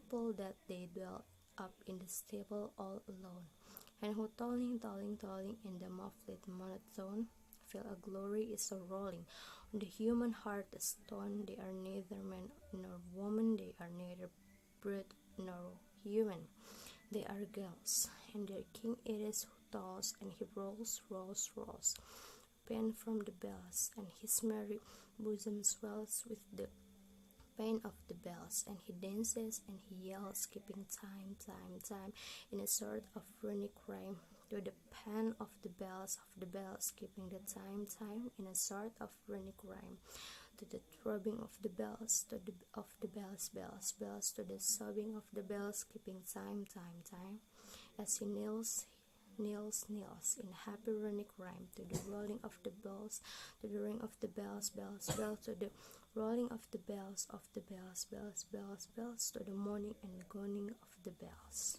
people that they dwell up in the stable all alone, and who tolling, tolling, tolling in the muffled monotone, feel a glory is a rolling on the human heart a stone. They are neither man nor woman, they are neither brute nor human. They are girls, and their king it is who tolls, and he rolls, rolls, rolls, pen from the bells, and his merry bosom swells with the pain of the bells, and he dances and he yells, keeping time, time, time, in a sort of runic rhyme, to the pan of the bells, keeping the time, time, in a sort of runic rhyme, to the throbbing of the bells, of the bells, bells, bells, to the sobbing of the bells, keeping time, time, time, as he kneels, kneels, kneels, in happy runic rhyme, to the rolling of the bells, to the ring of the bells, bells, bells, to the rolling of the bells, bells, bells, bells, to the morning and going of the bells.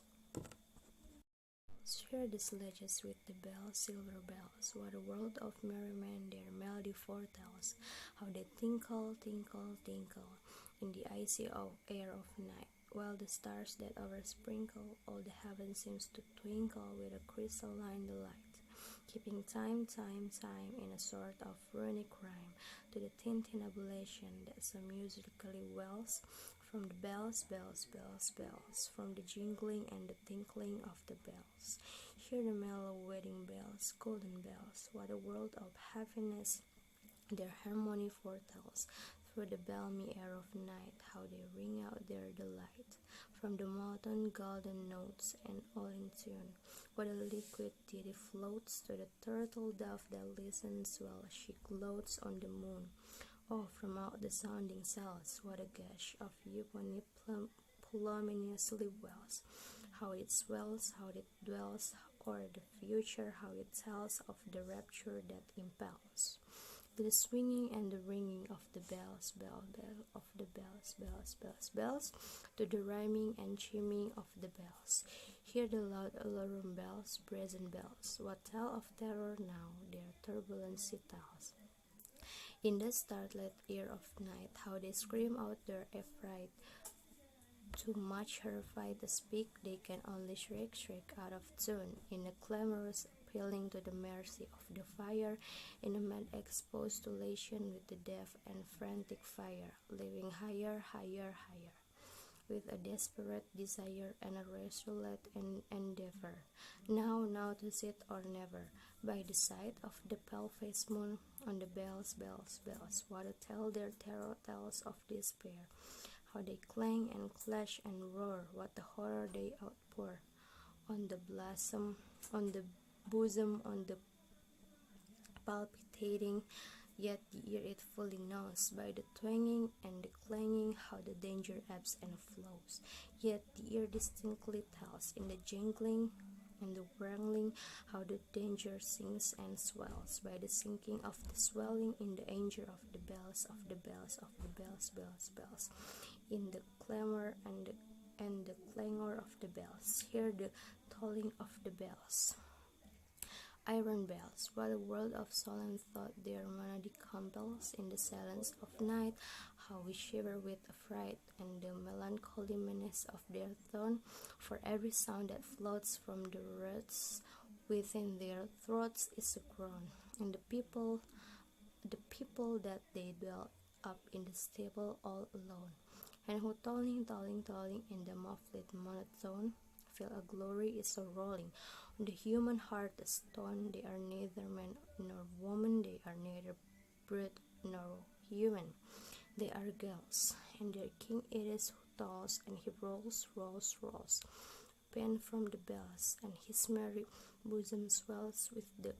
Share the sledges with the bells, silver bells, what a world of merriment their melody foretells, how they tinkle, tinkle, tinkle, in the icy air of night, while the stars that oversprinkle all the heaven seems to twinkle with a crystalline delight, keeping time, time, time, in a sort of runic rhyme, to the tintinnabulation that so musically wells from the bells, bells, bells, bells, from the jingling and the tinkling of the bells. Hear the mellow wedding bells, golden bells, what a world of happiness their harmony foretells, through the balmy air of night, how they ring out their delight, from the molten golden notes, and all in tune, what a liquid ditty floats to the turtle dove that listens while she gloats on the moon. Oh, from out the sounding cells, what a gush of euphony pluminously wells, how it swells, how it dwells o'er the future, how it tells of the rapture that impels. To the swinging and the ringing of the bells, bell, bell, of the bells, bells, bells, bells, to the rhyming and chiming of the bells. Hear the loud alarum bells, brazen bells, what tell of terror now their turbulency tells. In the starlit ear of night, how they scream out their affright, too much horrified to speak, they can only shriek, shriek out of tune, in a clamorous appealing to the mercy of the fire, in a mad expostulation with the deaf and frantic fire, living higher, higher, higher, with a desperate desire and a resolute endeavor, now to sit or never, by the side of the pale-faced moon, on the bells, bells, bells, what to tell their terror tales of despair, how they clang and clash and roar, what the horror they outpour, on the bosom, on the palpitating, yet the ear it fully knows, by the twanging and the clanging, how the danger ebbs and flows, yet the ear distinctly tells, in the jingling and the wrangling, how the danger sinks and swells, by the sinking of the swelling, in the anger of the bells, of the bells, of the bells, bells, bells, in the clamor and the clangor of the bells. Hear the tolling of the bells. Iron bells, what a world of solemn thought their melody compels, in the silence of night, how we shiver with affright, and the melancholy menace of their tone, for every sound that floats from the roots within their throats is a groan, and the people that they dwell up in the stable all alone, and who tolling, tolling, tolling in the muffled monotone, feel a glory is a rolling on the human heart a stone. They are neither man nor woman, they are neither brute nor human. They are girls, and their king it is who tolls, and he rolls, rolls, rolls, pen from the bells, and his merry bosom swells with the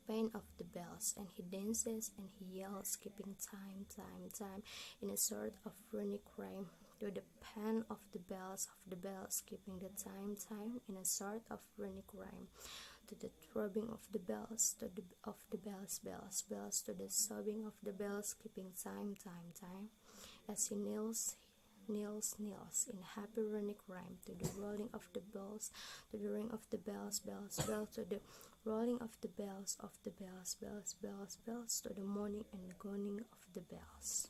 pain of the bells, and he dances and he yells, keeping time, time, time, in a sort of runic rhyme, to the pan of the bells, keeping the time, time, in a sort of runic rhyme, to the throbbing of the bells, of the bells, bells, bells, to the sobbing of the bells, keeping time, time, time, as he kneels, kneels, kneels, in happy runic rhyme, to the rolling of the bells, to the ring of the bells, bells, bells, to the rolling of the bells, bells, bells, bells, to the morning and going of the bells.